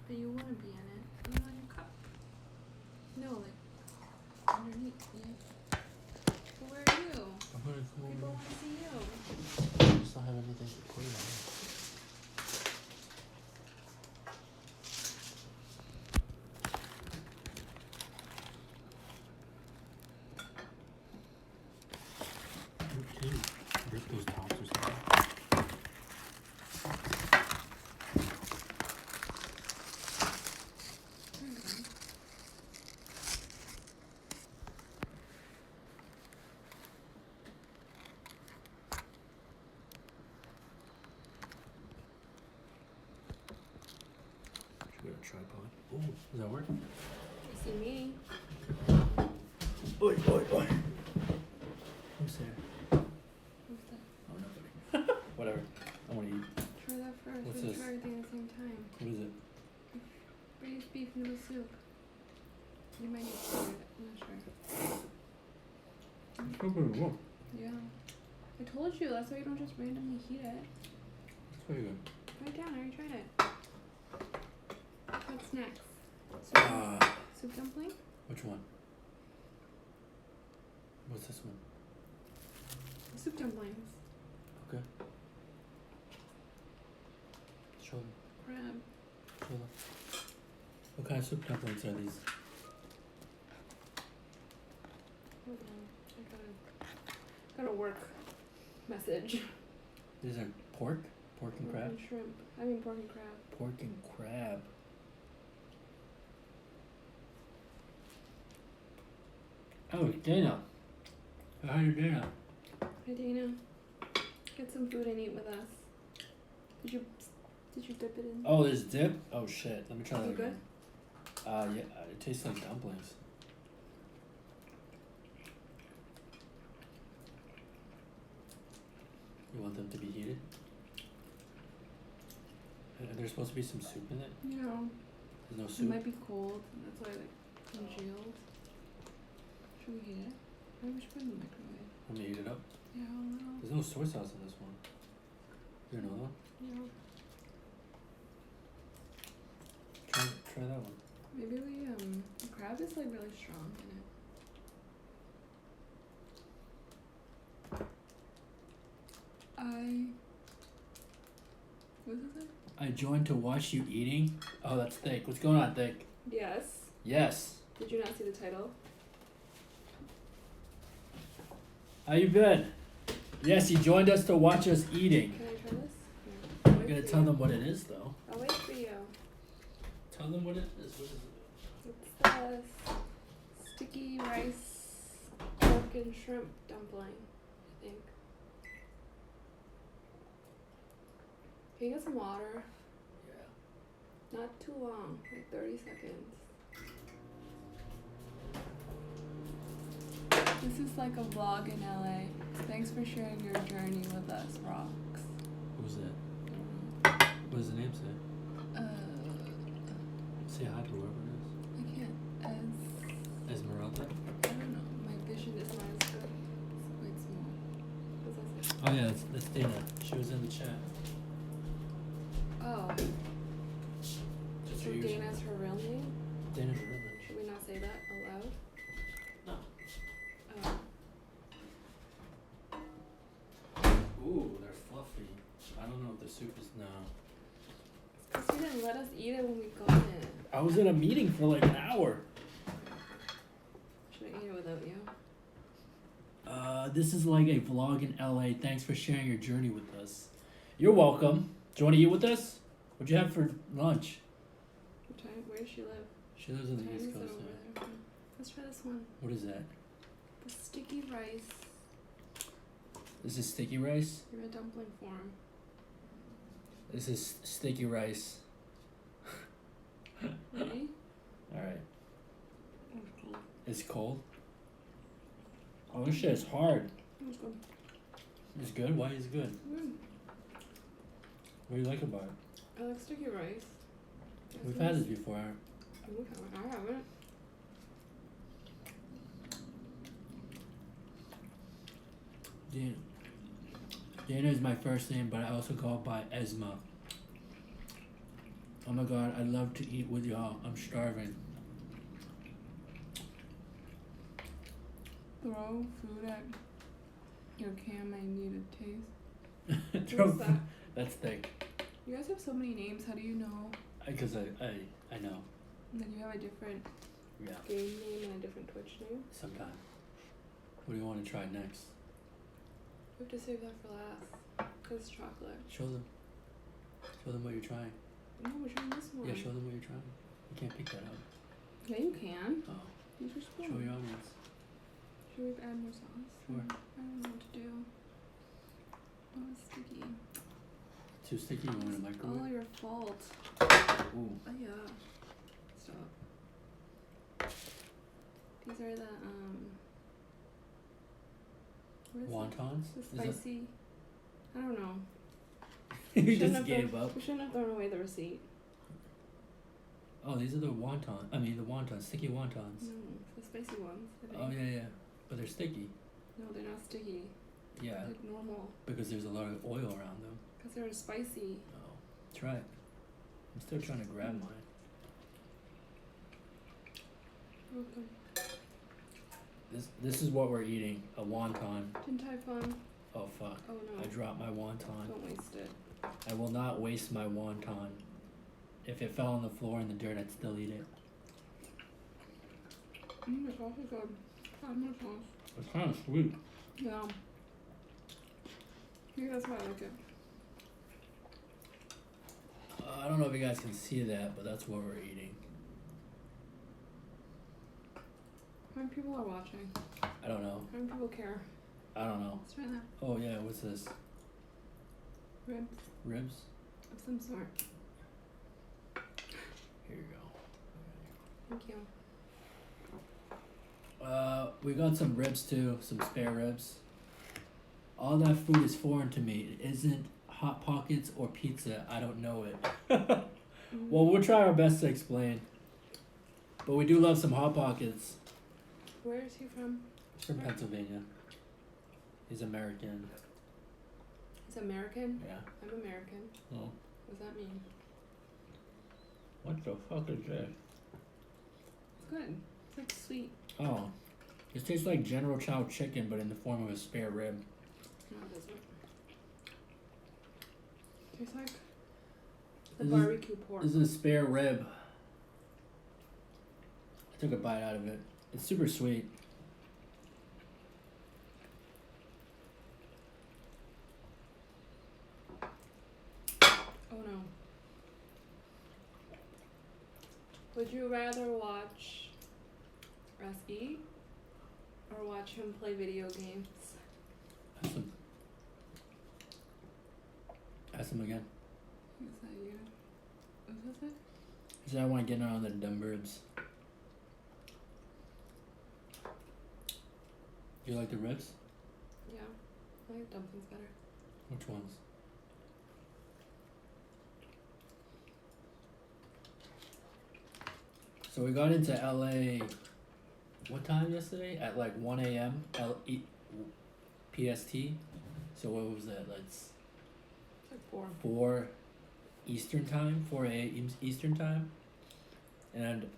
But you want to be in it. Put it on your cup. No, like underneath. Yeah. But where are you? I'm gonna come People over. want to see you. I just don't have anything to put it on. Can you rip those tops or something? Should we get a tripod? Oh, does that work? You see me? Oi, oi, oi. Who's there? What's that? Oh, nobody. Whatever. I want to eat. Try that first. What's We this? try everything at the same time. What is it? Braised beef noodle soup. You might need to do it. I'm not sure. It's not very well. Yeah. I told you. That's why you don't just randomly heat it. It's very good. Write it down. I already tried it. What's next? Soup dumpling? Which one? What's this one? Soup dumplings. Okay. Show them. Crab. Show them. What kind of soup dumplings are these? Hold on. I got a work message. These are pork? Pork and crab? And shrimp. I mean pork and crab. Pork and crab. Oh, Dana. Hi, Dana. Hi Dana. Get some food and eat with us. Did you dip it in? Oh, there's dip? Oh, shit. Let me try Is that it good? again. Yeah, it tastes like dumplings. You want them to be heated? And there's supposed to be some soup in it? No. There's no It soup? might be cold. That's why like congealed. Should we heat it? Maybe we should put it in the microwave. Want me to heat it up? Yeah, a little. There's no soy sauce in this one. Is there another one? Yeah. Try that one. Maybe we the crab is like really strong in it. What is it? I joined to watch you eating. Oh, that's thick. What's going on, thick? Yes. Yes. Did you not see the title? How you been? Yes, he joined us to watch us eating. Can I try this? I'm gonna tell them what it is, though. I'll wait for you. Tell them what it is. What is it? It's the sticky rice pork and shrimp dumpling, I think. Can you get some water? Yeah. Not too long, like 30 seconds. This is like a vlog in LA. Thanks for sharing your journey with us, Rocks. Who's that? What does the name say? Say hi to whoever it I can't. Esmeralda? I don't know. My vision is not as good. It's quite small. What does that say? Oh yeah, that's Dana. She was in the chat. Oh. Just So for you. Dana's her real name? Dana's her real name. Should we not say that aloud? No. Oh. Ooh, they're fluffy. I don't know if the soup is no. Because you didn't let us eat it when we got it. I was in a meeting for like an hour. Should I eat it without you? This is like a vlog in LA. Thanks for sharing your journey with us. You're welcome. Do you want to eat with us? What'd you have for lunch? What time? Where does she live? She lives on the What time East is it Coast. over there? Let's try this one. What is that? The sticky rice. This is sticky rice. In a dumpling form. This is sticky rice. Ready? Alright. That's cool. It's cold. Oh, this shit is hard. That's good. It's good? Why is it good? What do you like about it? I like sticky rice. We've had this before. I haven't. Dana is my first name, but I also go by Esma. Oh my god, I'd love to eat with y'all. I'm starving. Throw food at your cam. I need a taste. Throw What's that? That's thick. You guys have so many names. How do you know? Because I know. And then you have a different Yeah. game name and a different Twitch name. Sometime. What do you want to try next? We have to save that for last. Cause it's chocolate. Show them. Show them what you're trying. No, we're trying this one. Yeah, show them what you're trying. You can't pick that up. Yeah, you can. Oh. Use your spoon. Show your audience. Should we add more sauce? Sure. I don't know what to do. Oh, it's sticky. Too sticky, you want a It's microwave? all your fault. Ooh. Oh yeah. Stop. These are the what is it? Wontons? The Is that- spicy. I don't know. You Shouldn't just have gave thrown- up. We shouldn't have thrown away the receipt. Oh, these are the wontons. I mean, the wontons. Sticky wontons. No, the spicy ones. I think. Oh, yeah. But they're sticky. No, they're not sticky. Yeah. They're like normal. Because there's a lot of oil around them. Cause they're spicy. Oh. Try it. I'm still trying to grab mine. Okay. This is what we're eating. A wonton. Din Tai Fung. Oh, fuck. Oh no. I dropped my wonton. Don't waste it. I will not waste my wonton. If it fell on the floor in the dirt, I'd still eat it. The sauce is good. Add more sauce. It's kind of sweet. Yeah. Maybe that's why I like it. I don't know if you guys can see that, but that's what we're eating. How many people are watching? I don't know. How many people care? I don't know. Let's try that. Oh, yeah, what's this? Ribs Ribs? of some sort. Here you go. Thank you. We got some ribs too, some spare ribs. All that food is foreign to me. It isn't Hot Pockets or pizza. I don't know it. Well, we'll try our best to explain. But we do love some Hot Pockets. Where is he from? He's from Pennsylvania. He's American. He's American? Yeah. I'm American. Oh. What does that mean? What the fuck is this? It's good. It's like sweet. Oh. This tastes like General Chow chicken, but in the form of a spare rib. No, it doesn't. Tastes like the This is- barbecue pork. This is a spare rib. I took a bite out of it. It's super sweet. Oh no. Would you rather watch us eat or watch him play video games? Ask him. Ask him again. Is that you? Is this it? He said I want to get in on the dumb ribs. You like the ribs? Yeah. I like dumplings better. Which ones? So we got into LA. What time yesterday? At like 1 a.m. PST. So what was that? Let's It's like 4. 4 Eastern time, 4 a.m. Eastern time. And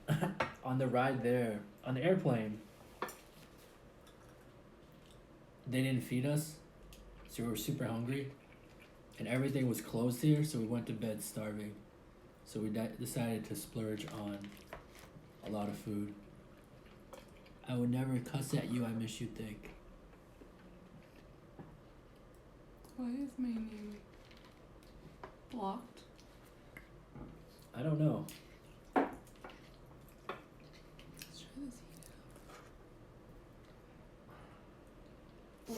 on the ride there, on the airplane, they didn't feed us, so we were super hungry. And everything was closed here, so we went to bed starving. So we decided to splurge on a lot of food. I would never cuss at you, I miss you thick. Why is my name blocked? I don't know. Let's try this heat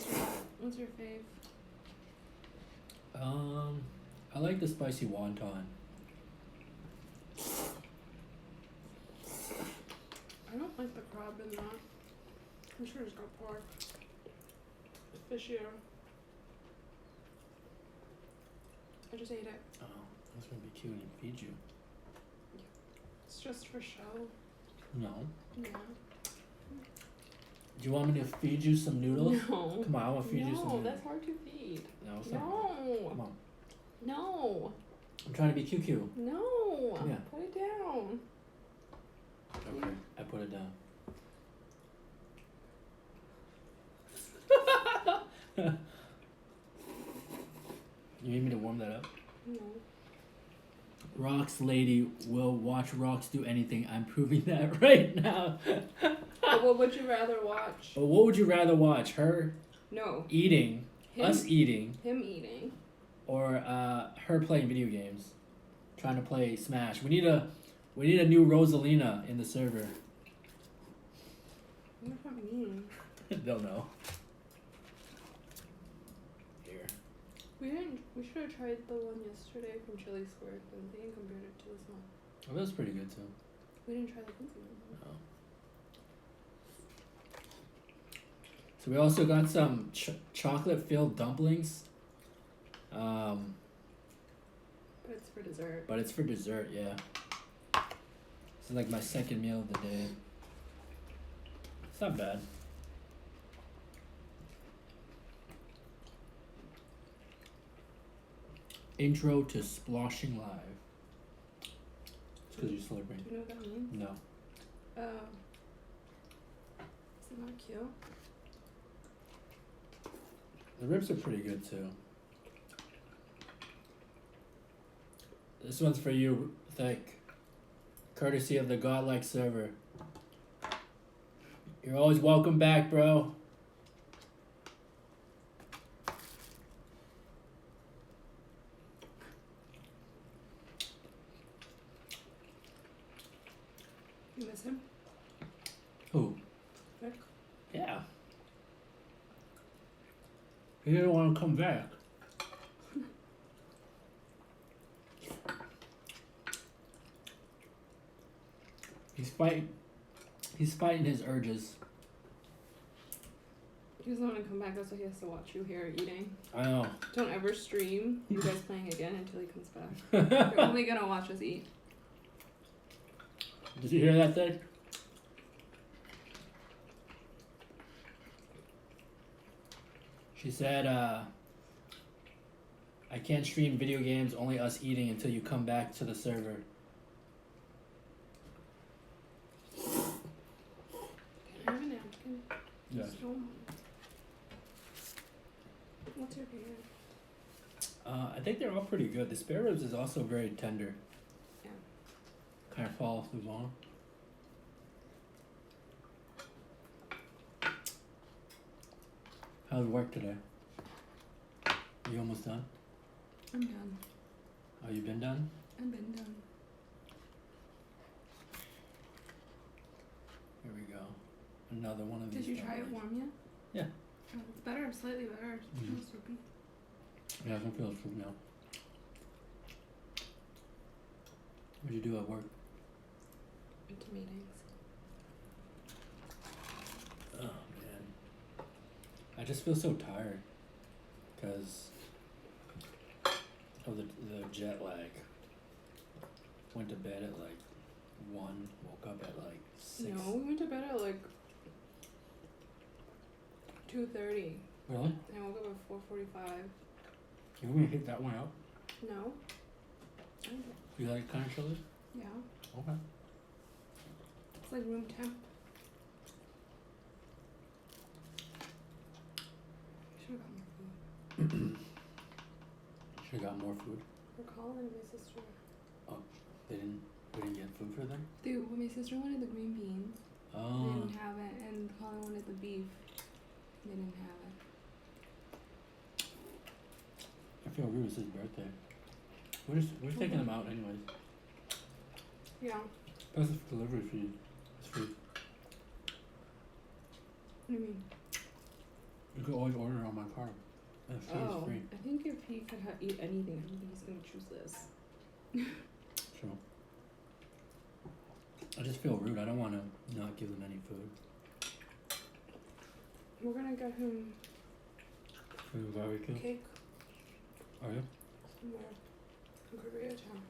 up. What's your fave? I like the spicy wonton. I don't like the crab in that. I'm sure it's got pork. Fishier. I just ate it. Oh, that's gonna be cute and feed you. It's just for show. No. Yeah. Do you want me to feed you some noodles? No. Come on, I want to feed you some No, noodles. that's hard to feed. No, it's not. No. Come on. No. I'm trying to be cute. No. Yeah. Put it down. Okay, I put it down. You need me to warm that up? No. Rox lady will watch Rox do anything. I'm proving that right now. But what would you rather watch? But what would you rather watch? Her No. eating, Him, us eating, him eating. or her playing video games, trying to play Smash? We need a new Rosalina in the server. What does that mean? Don't know. Here. We should have tried the one yesterday from Chili Square and they compared it to this one. Oh, that was pretty good too. We didn't try the cookie one. No. So we also got some chocolate-filled dumplings. But it's for dessert. But it's for dessert, yeah. This is like my second meal of the day. It's not bad. Intro to Sploshing Live. It's because you're slurping. Do you know what that means? No. Is it not cute? The ribs are pretty good too. This one's for you, Thick. Courtesy of the Godlike server. You're always welcome back, bro. You miss him? Who? Vic? Yeah. He didn't want to come back. He's fighting his urges. He doesn't want to come back, that's why he has to watch you here eating. I know. Don't ever stream you guys playing again until he comes back. You're only gonna watch us eat. Did you hear that thing? She said, I can't stream video games, only us eating until you come back to the server. Can I have a napkin? Yeah. Just don't. What's your favorite? I think they're all pretty good. The spare ribs is also very tender. Yeah. Kind of fall off the bone. How's work today? You almost done? I'm done. Oh, you been done? I've been done. Here we go. Another one of these. Did you try it dumplings. warm yet? Yeah. Oh, it's better, slightly better. It's Mhm. not soupy. Yeah, I can feel it from now. What'd you do at work? Went to meetings. Oh man, I just feel so tired because of the jet lag. Went to bed at like 1, woke up at like 6. No, we went to bed at like 2:30. Really? And I woke up at 4:45. You want me to hit that one out? No? You like it kind of chilly? Yeah. Okay. It's like room temp. Should've got more food. Should've got more food. We're calling my sister. We didn't get food for them? Dude, my sister wanted the green beans. They Oh. didn't have it. And Colin wanted the beef. They didn't have it. I feel rude. It's his birthday. We're taking them out anyways. Yeah. Plus it's delivery fee. It's free. What do you mean? You can always order on my card. And it's Oh, free. I think if he could eat anything, I think he's gonna choose this. True. I just feel rude. I don't want to not give them any food. We're gonna get him Food barbecue. cake Are you? somewhere in Koreatown.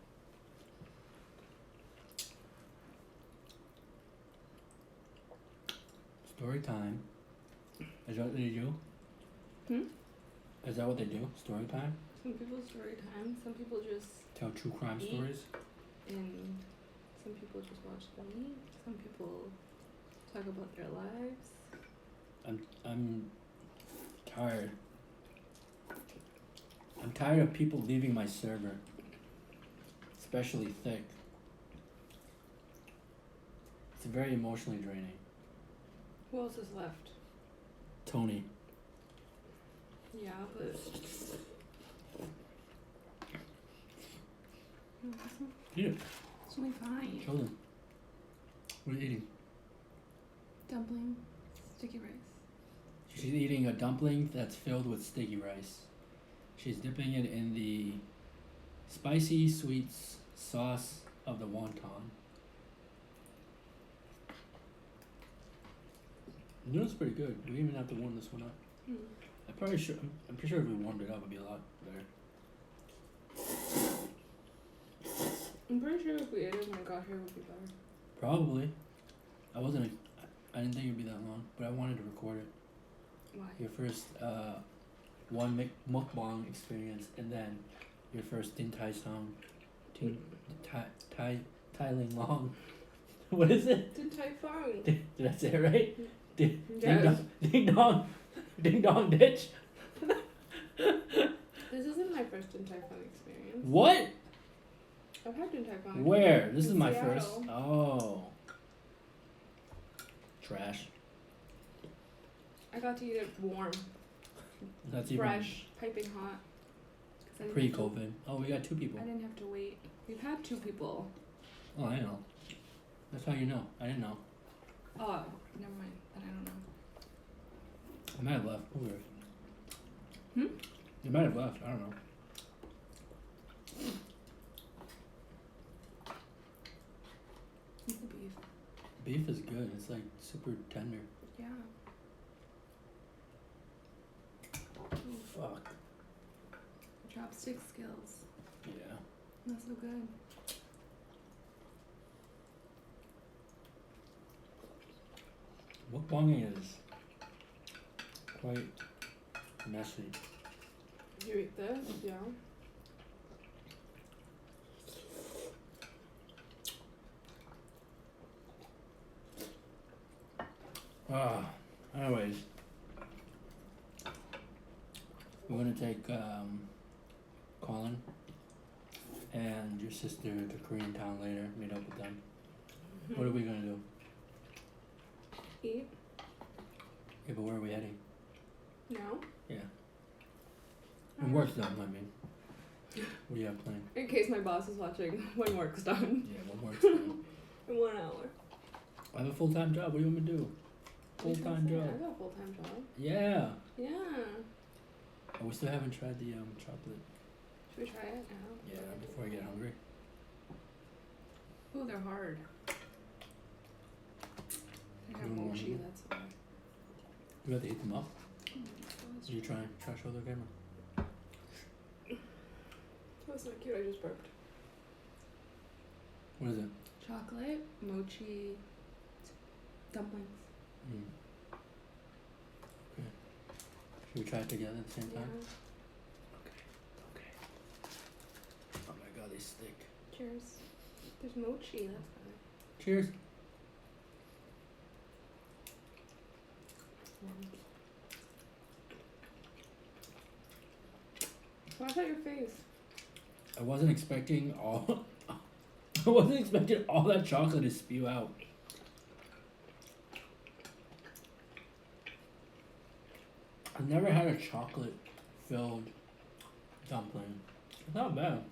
Story time. Is that what they do? Hmm? Is that what they do? Story time? Some people story time. Some people just tell true crime Eat. stories. And some people just watch them eat. Some people talk about their lives. I'm tired. I'm tired of people leaving my server. Especially thick. It's very emotionally draining. Who else is left? Tony. Yeah, but no, Eat it. it's only fine. Show them. What are you eating? Dumpling, sticky rice. She's eating a dumpling that's filled with sticky rice. She's dipping it in the spicy sweet sauce of the wonton. The noodle's pretty good. We even have to warm this one up. Hmm. I'm pretty sure if we warmed it up, it'd be a lot better. I'm pretty sure if we ate it when I got here, it would be better. Probably. I didn't think it'd be that long, but I wanted to record it. Why? Your first mukbang experience, and then your first Din Tai Song, Tai Ling Long. What is it? Din Tai Fung. Did I say it right? Ding Yes. ding dong ditch. This isn't my first Din Tai Fung experience. What? I've had Din Tai Fung. Where? This is In my Seattle. first. Oh. Trash. I got to eat it warm, That's even fresh, piping hot. 'Cause I didn't have to- pre-COVID. Oh, we got 2 people. I didn't have to wait. We've had 2 people. Oh, I know. That's how you know. I didn't know. Oh, never mind. Then I don't know. I might have left. Who knows? Hmm? They might have left. I don't know. Eat the beef. Beef is good. It's like super tender. Yeah. Fuck. Chopstick skills. Yeah. Not so good. Mukbanging is quite messy. You eat this? Yeah. Anyways, we're gonna take Colin and your sister to Koreatown later. Meet up with them. What are we gonna do? Eat? Yeah, but where are we heading? No? Yeah. When work's done, I mean. What do you have planned? In case my boss is watching when work's done. Yeah, when work's done. In 1 hour. I have a full-time job. What do you want me to do? Full-time I job. got a full-time job. Yeah. Yeah. Oh, we still haven't tried the chocolate. Should we try it now? Yeah, before I get hungry. Oh, they're hard. They have mochi, that's why. You have to eat them up. Oh, So you try show the camera. that's not cute, I just burped. What is it? Chocolate, mochi, dumplings. Mm. Okay. Should we try it together at the same Yeah. time? Okay. Oh my god, they stick. Cheers. There's mochi, that's why. Cheers. Watch out your face. I wasn't expecting all. I wasn't expecting all that chocolate to spew out. I've never had a chocolate-filled dumpling. It's not bad.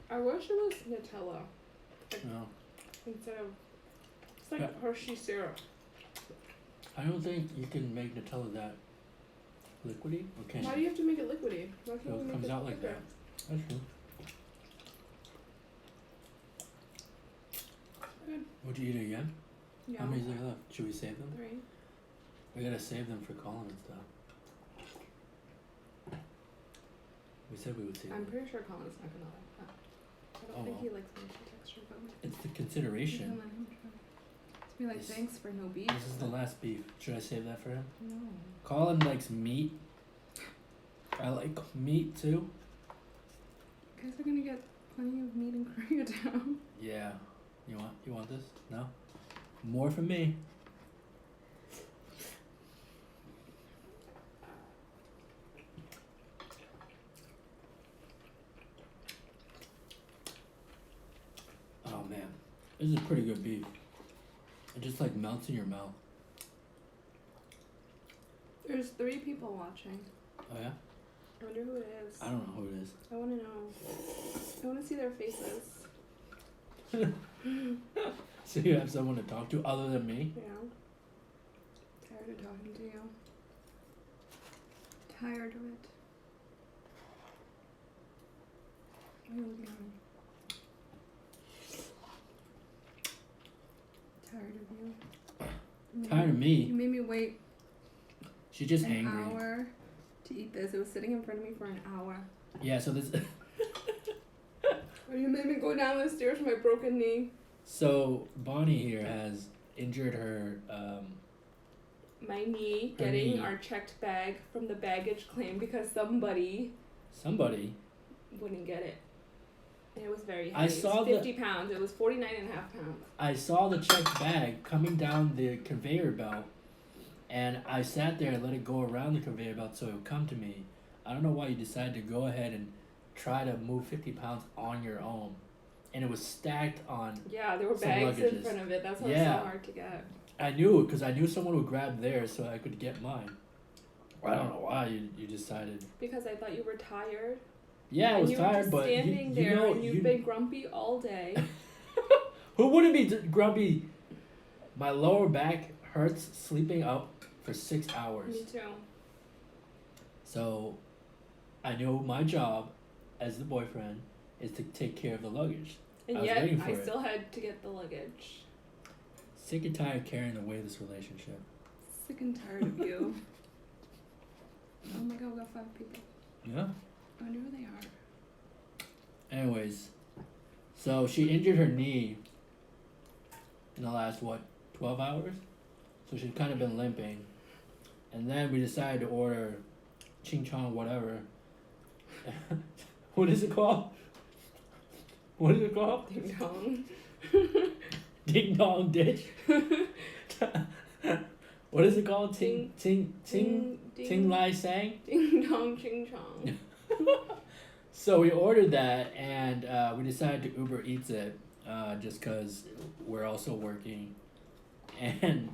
I wish it was Nutella No, instead of. It's like Yeah. Hershey syrup. I don't think you can make Nutella that liquidy. Or can Why you? do you have to make it liquidy? Why can't So we it make comes it out like thicker? that. That's true. Good. Would you eat it again? Yeah. How many's there left? Should we save them? 3. We gotta save them for Colin and stuff. We said we would save I'm them. pretty sure Colin's not gonna like that. I don't Oh, think well. he likes mochi texture, but we It's the can consideration. let him try. Just be like, This- thanks for no beef. This is the last beef. Should I save that for him? No. Colin likes meat. I like meat too. You guys are gonna get plenty of meat in Koreatown. Yeah. You want this? No? More from me. Oh man. This is pretty good beef. It just like melts in your mouth. There's 3 people watching. Oh yeah? I wonder who it is. I don't know who it is. I want to know. I want to see their faces. So you have someone to talk to other than me? Yeah. Tired of talking to you. Tired of it. Why are you looking at me? Tired of you. Tired of You me? made me wait She's just an angry. hour to eat this. It was sitting in front of me for an hour. Yeah, so this Or you made me go down the stairs with my broken knee. so Bonnie here has injured her My knee Her getting knee. our checked bag from the baggage claim because somebody wouldn't get it. And it was very heavy. I saw it was 50 pounds. It was 49.5 pounds. I saw the checked bag coming down the conveyor belt, and I sat there and let it go around the conveyor belt so it would come to me. I don't know why you decided to go ahead and try to move 50 pounds on your own. And it was stacked on. Yeah, there were Some bags in luggages. front of it. That's why Yeah. it's so hard to get. I knew it because I knew someone would grab theirs so I could get mine. I don't know why you decided. Because I thought you were tired. Yeah, I and was you were tired, just but standing you there know, and you've been grumpy all day. who wouldn't be grumpy? My lower back hurts sleeping up for 6 hours. Me too. So, I know my job as the boyfriend is to take care of the luggage. And I was yet, waiting for I it. still had to get the luggage. Sick and tired of carrying the weight of this relationship. Sick and tired of you. Oh my god, we got 5 people. Yeah. I wonder who they are. Anyways, so she injured her knee in the last 12 hours? So she's kind of been limping. And then we decided to order ching chong whatever. What is it called? What is it called? Ding dong. Ding dong ditch. What is it called? Ting lai sang. Ding dong ching chong. So we ordered that, and we decided to Uber Eats it, just cause we're also working, and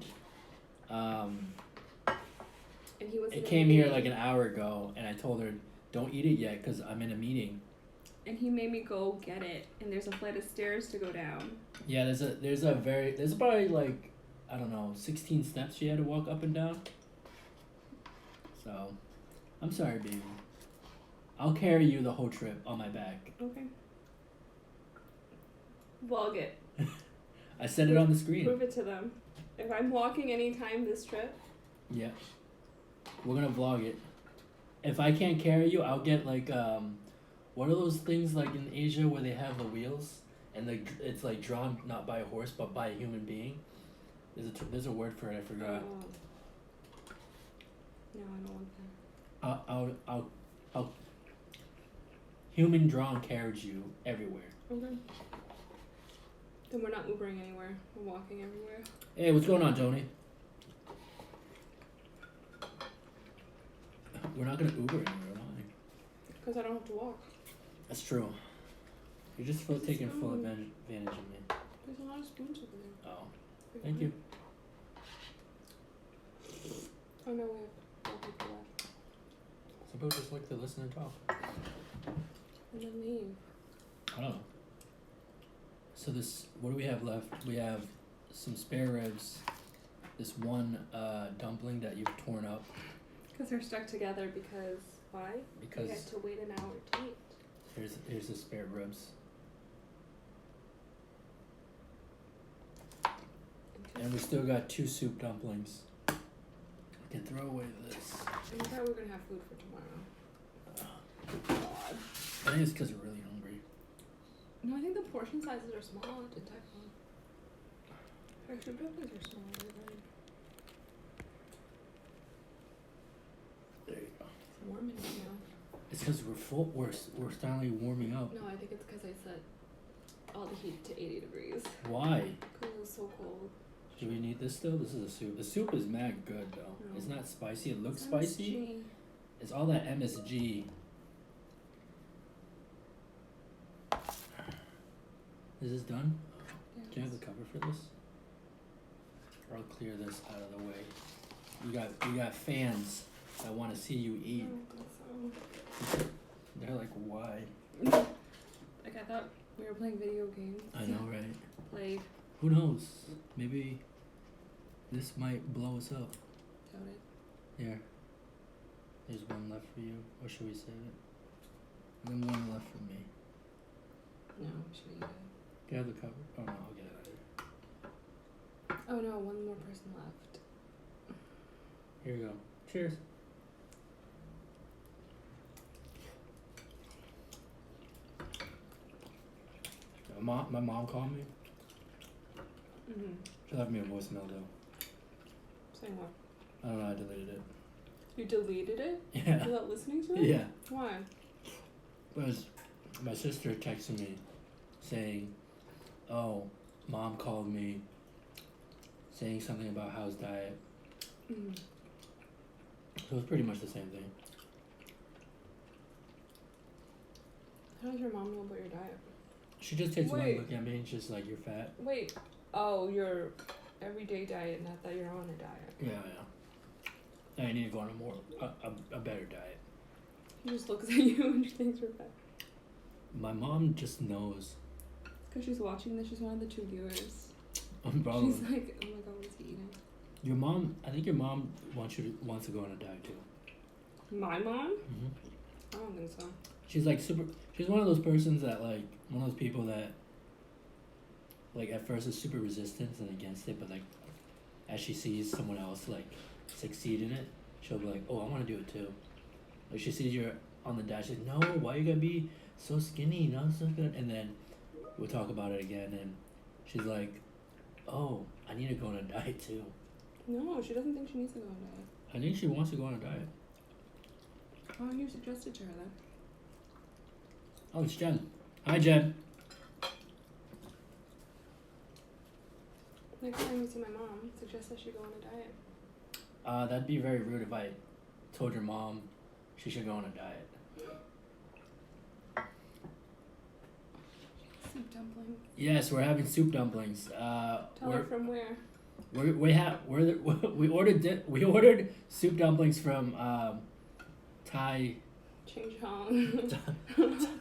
he was. it came here like an hour ago, and I told her don't eat it yet, cause I'm in a meeting. And he made me go get it, and there's a flight of stairs to go down. Yeah, there's probably like, I don't know, 16 steps she had to walk up and down. So, I'm sorry, baby. I'll carry you the whole trip on my back. Okay. Vlog it. I said it on the screen. Prove it to them. If I'm walking anytime this trip. Yeah. We're gonna vlog it. If I can't carry you, I'll get like what are those things like in Asia where they have the wheels and it's like drawn not by a horse but by a human being. There's a word for it. I forgot. No, I don't want that. I'll human drawn carriage you everywhere. Okay. Then we're not Ubering anywhere. We're walking everywhere. Hey, what's going on, Tony? We're not gonna Uber anywhere, am I? Because I don't have to walk. That's true. You're just taking full advantage of me. There's a lot of spoons over there. Oh, thank you. Oh no, we have 4 people left. Some people just like to listen and talk. And then leave. I don't know. So what do we have left? We have some spare ribs, this one dumpling that you've torn up. Because they're stuck together because, why? Because we had to wait an hour to eat. here's the spare ribs. And we still got 2 soup dumplings. We can throw away this. And we thought we were going to have food for tomorrow. God. I think it's because we're really hungry. No, I think the portion sizes are small at Taiwan. Actually, dumplings are small. Right? There you go. It's warm in here now. It's because we're full. We're finally warming up. No, I think it's because I set all the heat to 80 degrees. Why? Because it was so cold. Do we need this still? This is a soup. The soup is mad good though. No. It's not spicy. It looks It's spicy. MSG. It's all that MSG. Is this done? Yes. Do you have the cover for this? Or I'll clear this out of the way. You got fans that want to see you I eat. don't think so. They're like, why? Like, I thought we were playing video games. I know, right? Played. Who knows? Maybe this might blow us up. Doubt it. Here. There's one left for you. Or should we save it? And then one left for me. No, we should eat it. Do you have the cover? Oh no, I'll get it later. Oh no, one more person left. Here you go. Cheers. My mom called me. Mm-hmm. She left me a voicemail though. Saying what? I don't know, I deleted it. You deleted it? Yeah. Without listening to it? Yeah. Why? Because my sister texted me saying, oh, mom called me saying something about how's diet. Mm-hmm. So it's pretty much the same thing. How does your mom know about your diet? She just takes one Wait. look at me and she's like, you're fat. Wait. Oh, your everyday diet, not that you're on a diet. Yeah. I need to go on a better diet. She just looks at you and she thinks you're fat. My mom just knows. Because she's watching this, she's one of the 2 viewers. Probably. She's like, oh my god, what is he eating? Your mom, I think your mom wants to go on a diet too. My mom? Mm-hmm. I don't think so. She's like she's one of those persons that like, one of those people that like at first is super resistant and against it, but like as she sees someone else like succeed in it, she'll be like, oh, I want to do it too. Like she sees you're on the diet, she's like, no, why you gotta be so skinny, not so good? And then we'll talk about it again and she's like, oh, I need to go on a diet too. No, she doesn't think she needs to go on a diet. I think she wants to go on a diet. Why don't you suggest it to her then? Oh, it's Jen. Hi, Jen. Next time you see my mom, suggest that she go on a diet. That'd be very rude if I told your mom she should go on a diet. Soup dumplings. Yes, we're having soup dumplings. Tell her from where? We ordered soup dumplings from Thai. Ching Chong.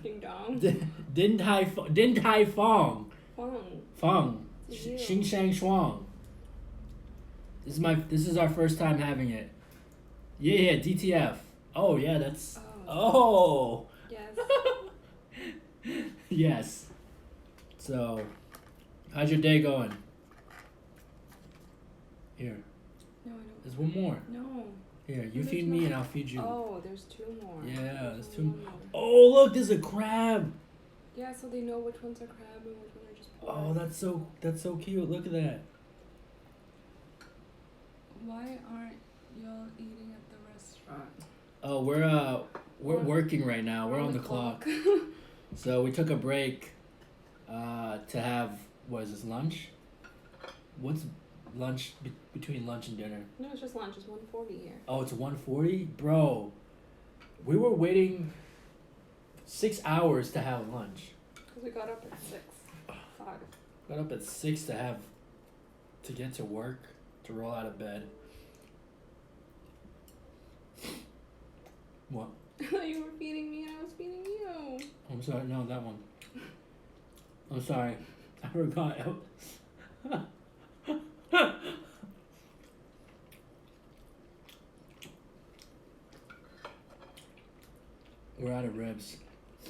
Ding dong. Din Tai Fung. Fung. Xing Shang Shuang. This is our first time having it. Yeah, DTF. Oh yeah, that's. Oh. Yes. Yes. So, how's your day going? Here, No, I don't. there's one more. No. Here, you There's feed no- me and I'll feed you. Oh, there's 2 more. Yeah, there's 2 only more. one more. Oh, look, there's a crab. Yeah, so they know which ones are crab and which ones are just pork. Oh, that's so cute. Look at that. Why aren't y'all eating at the restaurant? Oh, we're working right now. We're on the clock. So we took a break to have, what is this, lunch? What's lunch between lunch and dinner? No, it's just lunch. It's 1:40 here. Oh, it's 1:40? Bro, we were waiting 6 hours to have lunch. Because we got up at 6. 5. Got up at 6 to get to work, to roll out of bed. What? I thought you were feeding me and I was feeding you. I'm sorry, no, that one. I'm sorry. I forgot. We're out of ribs.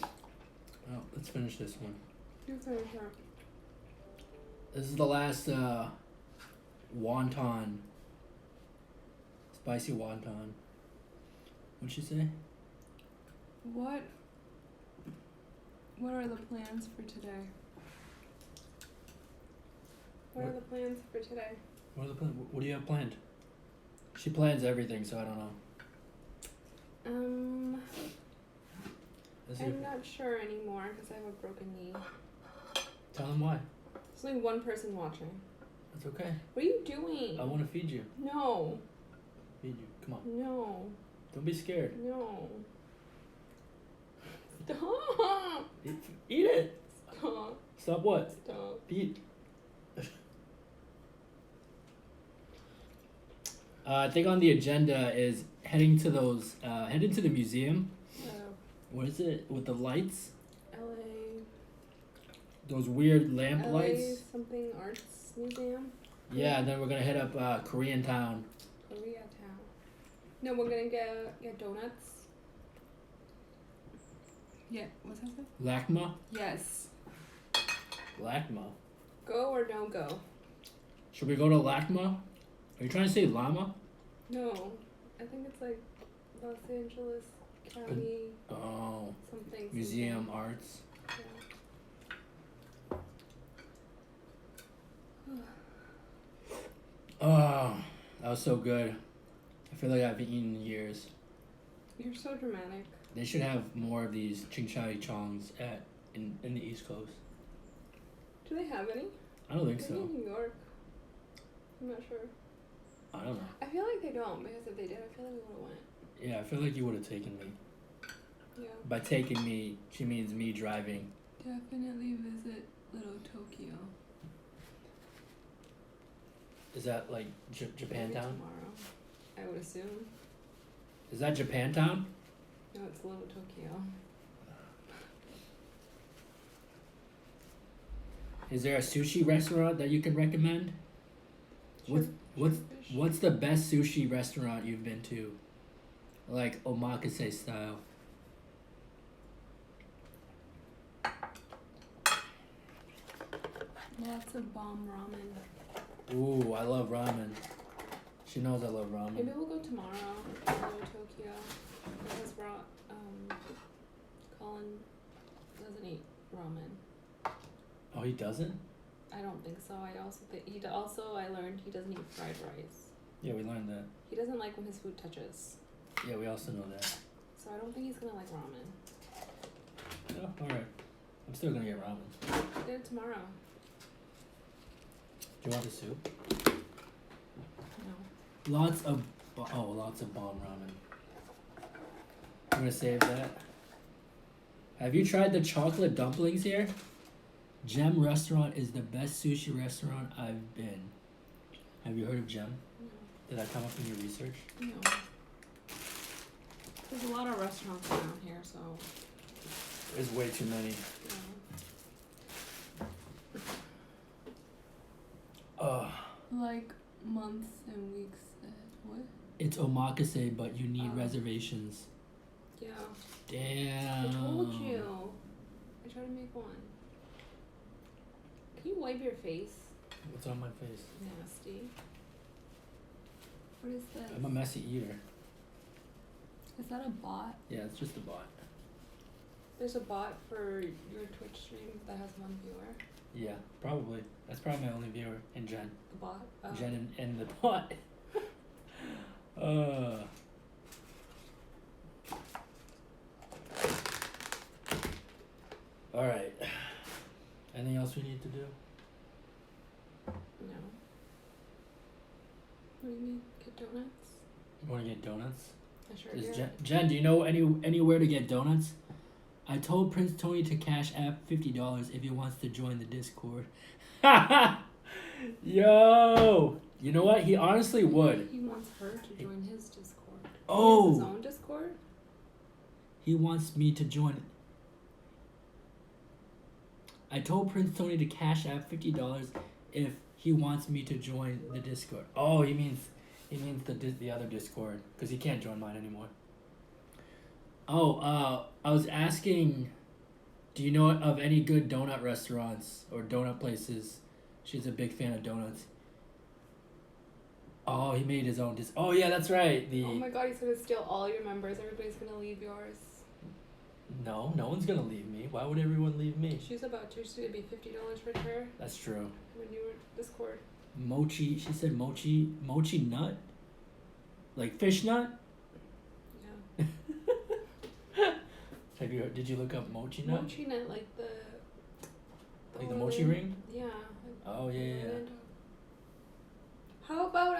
Oh, let's finish this one. You finish her. This is the last wonton. Spicy wonton. What'd she say? What are the plans for today? What are the plans for today? What do you have planned? She plans everything, so I don't know. Let's see I'm if- not sure anymore because I have a broken knee. Tell them why. There's only one person watching. It's okay. What are you doing? I want to feed you. No. Feed you. Come on. No. Don't be scared. No. Stop. Eat it. Stop. Stop what? Stop. Eat. I think on the agenda is heading to the museum. What is it with the lights? LA. Those weird lamp LA lights. something arts museum. Yeah, and then we're gonna hit up Korean Town. Koreatown. No, we're gonna get donuts. Yeah, what's that? LACMA? Yes. LACMA. Go or don't go? Should we go to LACMA? Are you trying to say llama? No. I think it's like Los Angeles County Oh, something. Museum Arts. Oh, that was so good. I feel like I've eaten in years. You're so dramatic. They should have more of these ching chai chongs in the East Coast. Do they have any? I don't think Maybe so. in New York. I'm not sure. I don't know. I feel like they don't because if they did, I feel like we would have went. Yeah, I feel like you would have taken me. Yeah. By taking me, she means me driving. Definitely visit Little Tokyo. Is that like Maybe Japantown? tomorrow. I would assume. Is that Japantown? No, it's Little Tokyo. Is there a sushi restaurant that you can recommend? What's the best sushi restaurant you've been to? Like omakase style. Lots of bomb ramen. Ooh, I love ramen. She knows I love ramen. Maybe we'll go tomorrow to Little Tokyo because Colin doesn't eat ramen. Oh, he doesn't? I don't think so. I learned he doesn't eat fried rice. Yeah, we learned that. He doesn't like when his food touches. Yeah, we also know that. So I don't think he's gonna like ramen. Oh, alright. I'm still gonna get ramen. We'll get it tomorrow. Do you want the soup? No. Lots of bomb ramen. I'm gonna save that. Have you tried the chocolate dumplings here? Gem Restaurant is the best sushi restaurant I've been. Have you heard of Gem? No. Did that come up in your research? No. There's a lot of restaurants around here, so There's way too many. like months and weeks. What? It's omakase, but you need Oh. reservations. Yeah. Damn. I told you. I tried to make one. Can you wipe your face? What's on my face? Nasty. What is this? I'm a messy eater. Is that a bot? Yeah, it's just a bot. There's a bot for your Twitch stream that has one viewer. Yeah, probably. That's probably my only viewer. And Jen. The bot? Jen and the bot. Alright. Anything else we need to do? No. What do you mean? Get donuts? You want to get donuts? I sure Is do. Jen, do you know anywhere to get donuts? I told Prince Tony to cash app $50 if he wants to join the Discord. Yo! You know what? He honestly would. He wants her to join his Discord. Oh! He has his own Discord? He wants me to join. I told Prince Tony to cash app $50 if he wants me to join the Discord. Oh, he means the other Discord because he can't join mine anymore. Oh, I was asking, do you know of any good donut restaurants or donut places? She's a big fan of donuts. Oh, he made his own oh yeah, that's right. Oh my god, he's gonna steal all your members. Everybody's gonna leave yours. No one's gonna leave me. Why would everyone leave me? She's about to. She's gonna be $50 for her. That's true. When you were Discord. Mochi, she said mochi nut? Like fish nut? Yeah. Did you look up mochi nut? Mochi nut, like the Like the mochi ring? Yeah. Oh yeah. How about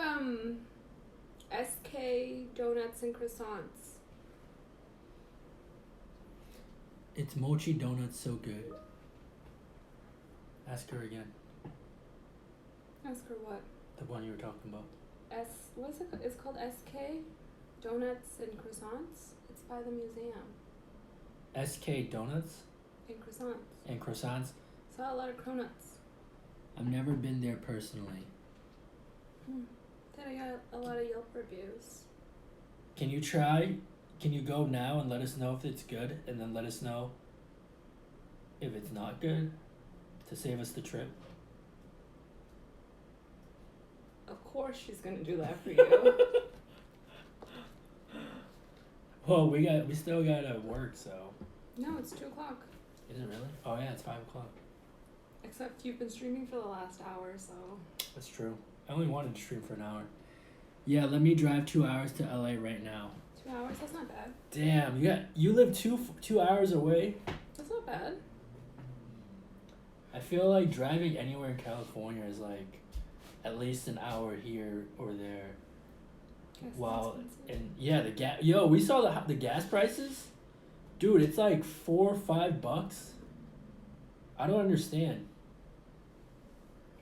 SK donuts and croissants? It's mochi donuts so good. Ask her again. Ask her what? The one you were talking about. What's it? It's called SK donuts and croissants. It's by the museum. SK donuts And croissants. and croissants. Saw a lot of cronuts. I've never been there personally. Then I got a lot of Yelp reviews. Can you try? Can you go now and let us know if it's good, and then let us know if it's not good, to save us the trip? Of course she's gonna do that for you. Well, we still gotta work, so. No, it's 2 o'clock. Is it really? Oh yeah, it's 5 o'clock. Except you've been streaming for the last hour, so. That's true. I only wanted to stream for an hour. Yeah, let me drive 2 hours to LA right now. 2 hours? That's not bad. Damn, you live 2 hours away? That's not bad. I feel like driving anywhere in California is like at least an hour here or there. Yes, Wow, that's expensive. and yeah, the gas. Yo, we saw the gas prices, dude. It's like $4 or $5. I don't understand.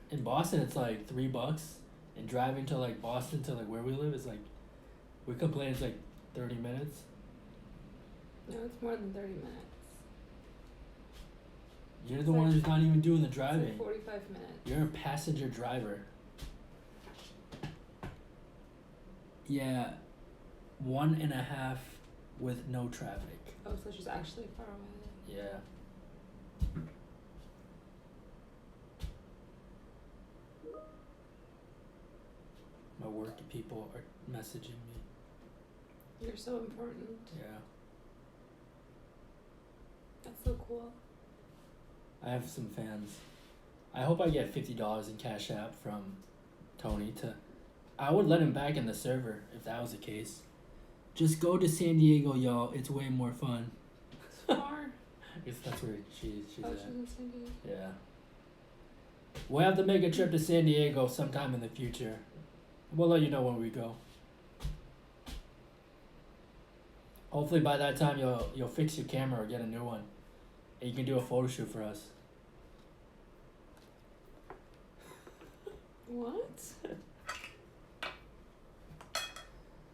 In Boston, it's like $3, and driving to like Boston to like where we live is like, we complain it's like 30 minutes. No, it's more than 30 minutes. You're It's the one like- who's not even doing the It's driving. like 45 minutes. You're a passenger driver. Yeah, 1.5 with no traffic. Oh, so she's actually far away. Yeah. My work people are messaging me. You're so important. Yeah. That's so cool. I have some fans. I hope I get $50 in Cash App from Tony to. I would let him back in the server if that was the case. Just go to San Diego, y'all. It's way more fun. It's far. I guess that's where she's Oh, at. she's in San Diego. Yeah. We'll have to make a trip to San Diego sometime in the future. We'll let you know when we go. Hopefully by that time you'll fix your camera or get a new one. And you can do a photo shoot for us. What?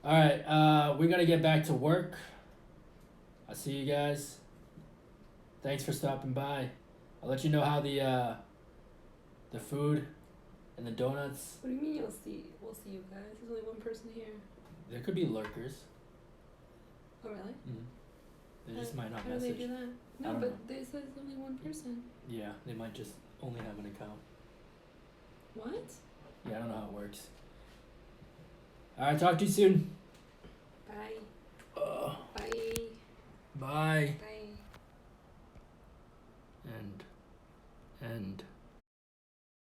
Alright, we gotta get back to work. I'll see you guys. Thanks for stopping by. I'll let you know how the food and the donuts. What do you mean we'll see you guys? There's only one person here. There could be lurkers. Oh, really? They just might not How do message. they do that? I No, don't but know. they said it's only one person. Yeah, they might just only have an account. What? Yeah, I don't know how it works. Alright, talk to you soon. Bye. Ugh. Bye. Bye. Bye.